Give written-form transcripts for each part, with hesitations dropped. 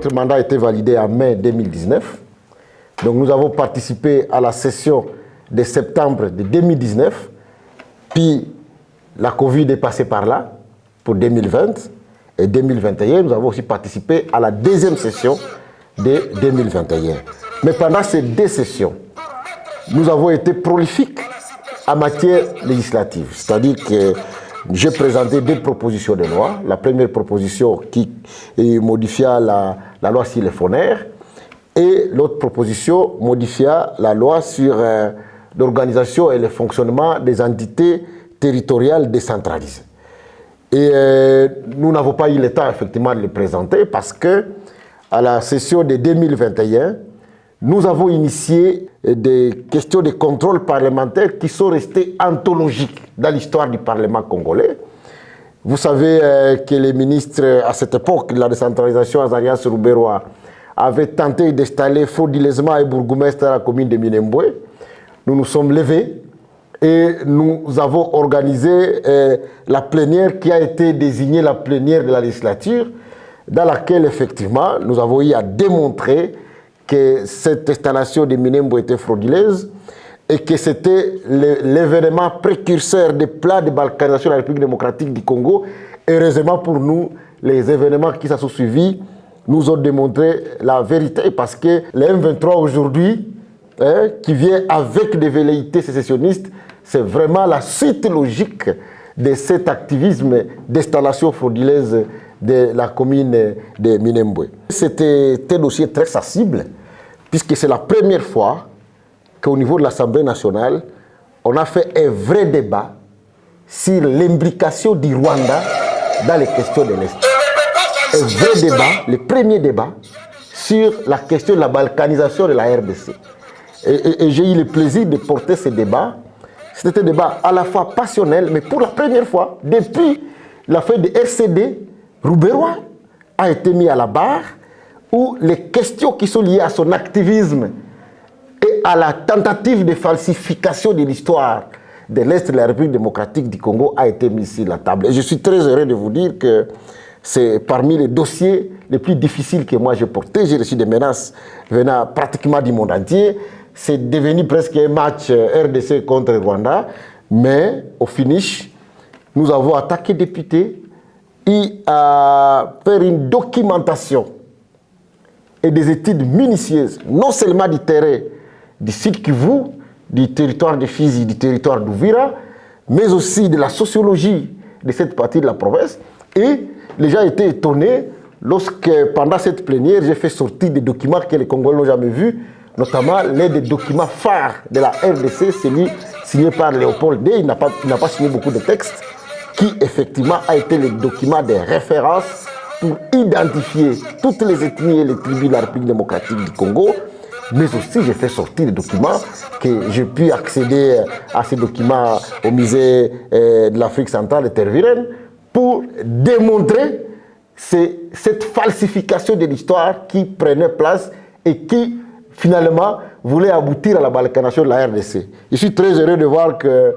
notre mandat a été validé en mai 2019. Donc nous avons participé à la session de septembre de 2019. Puis la Covid est passée par là pour 2020. Et 2021, nous avons aussi participé à la deuxième session de 2021. Mais pendant ces deux sessions, nous avons été prolifiques en matière législative. C'est-à-dire que j'ai présenté deux propositions de loi. La première proposition qui modifia la loi sur les fondaires et l'autre proposition modifia la loi sur l'organisation et le fonctionnement des entités territoriales décentralisées. Et nous n'avons pas eu le temps effectivement de les présenter parce que à la session de 2021, nous avons initié des questions de contrôle parlementaire qui sont restées anthologiques dans l'histoire du Parlement congolais. Vous savez que les ministres, à cette époque, de la décentralisation, Azarias Rouberois, avaient tenté d'installer frauduleusement un bourgmestre à la commune de Minembwe. Nous nous sommes levés et nous avons organisé la plénière qui a été désignée la plénière de la législature, dans laquelle, effectivement, nous avons eu à démontrer que cette installation de Minembwe était frauduleuse et que c'était l'événement précurseur des plans de balkanisation de la République démocratique du Congo. Heureusement pour nous, les événements qui s'en sont suivis nous ont démontré la vérité parce que le M23 aujourd'hui, qui vient avec des velléités sécessionnistes, c'est vraiment la suite logique de cet activisme d'installation frauduleuse de la commune de Minembwe. C'était un dossier très sensible, puisque c'est la première fois qu'au niveau de l'Assemblée nationale, on a fait un vrai débat sur l'imbrication du Rwanda dans les questions de l'Est. Un vrai débat, le premier débat, sur la question de la balkanisation de la RDC. Et j'ai eu le plaisir de porter ce débat. C'était un débat à la fois passionnel, mais pour la première fois, depuis l'affaire de RCD, Rouberois a été mis à la barre, où les questions qui sont liées à son activisme et à la tentative de falsification de l'histoire de l'Est de la République démocratique du Congo a été mise sur la table. Et je suis très heureux de vous dire que c'est parmi les dossiers les plus difficiles que moi j'ai portés. J'ai reçu des menaces venant pratiquement du monde entier. C'est devenu presque un match RDC contre Rwanda. Mais au finish, nous avons attaqué les députés et à faire une documentation et des études minutieuses, non seulement du terrain du Sud Kivu, du territoire de Fizi, du territoire d'Ouvira, mais aussi de la sociologie de cette partie de la province. Et les gens étaient étonnés lorsque, pendant cette plénière, j'ai fait sortir des documents que les Congolais n'ont jamais vus, notamment l'un des documents phares de la RDC, celui signé par Léopold D. Il n'a pas signé beaucoup de textes, qui effectivement a été le document de référence pour identifier toutes les ethnies et les tribus de la République démocratique du Congo. Mais aussi, j'ai fait sortir des documents que j'ai pu accéder à ces documents au musée de l'Afrique centrale de Tervuren pour démontrer cette falsification de l'histoire qui prenait place et qui finalement voulait aboutir à la balkanisation de la RDC. Je suis très heureux de voir que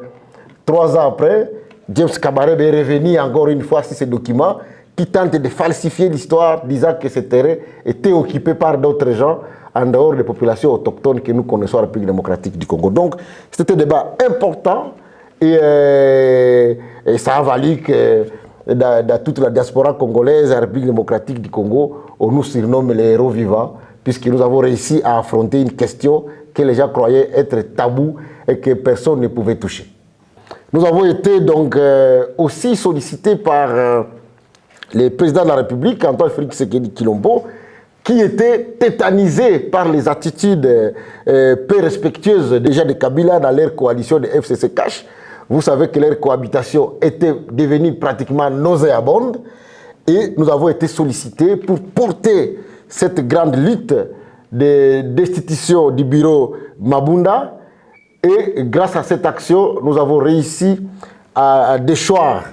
3 ans après, James Kabarebe est revenu encore une fois sur ces documents qui tentent de falsifier l'histoire, disant que ces terrains étaient occupés par d'autres gens en dehors des populations autochtones que nous connaissons à la République démocratique du Congo. Donc, c'était un débat important et ça a valu que dans toute la diaspora congolaise, la République démocratique du Congo, on nous surnomme les héros vivants, puisque nous avons réussi à affronter une question que les gens croyaient être taboue et que personne ne pouvait toucher. Nous avons été donc aussi sollicités par le président de la République, Antoine Félix Tshisekedi Tshilombo, qui était tétanisé par les attitudes peu respectueuses déjà de Kabila dans leur coalition de FCC Cash. Vous savez que leur cohabitation était devenue pratiquement nauséabonde et nous avons été sollicités pour porter cette grande lutte de destitution du bureau Mabunda. Et grâce à cette action, nous avons réussi à déchoir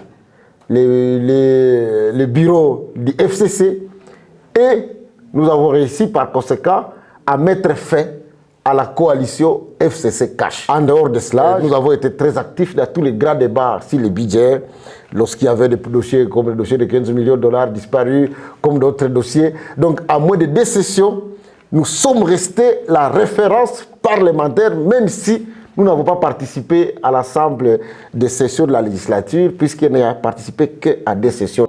le bureau du FCC et nous avons réussi par conséquent à mettre fin à la coalition FCC Cash. En dehors de cela, nous avons été très actifs dans tous les grands débats sur les budgets, lorsqu'il y avait des dossiers comme le dossier de 15 millions de dollars disparus, comme d'autres dossiers. Donc, à moins de 2 sessions, nous sommes restés la référence parlementaire, même si nous n'avons pas participé à l'ensemble des sessions de la législature, puisqu'il n'a participé qu'à 2 sessions.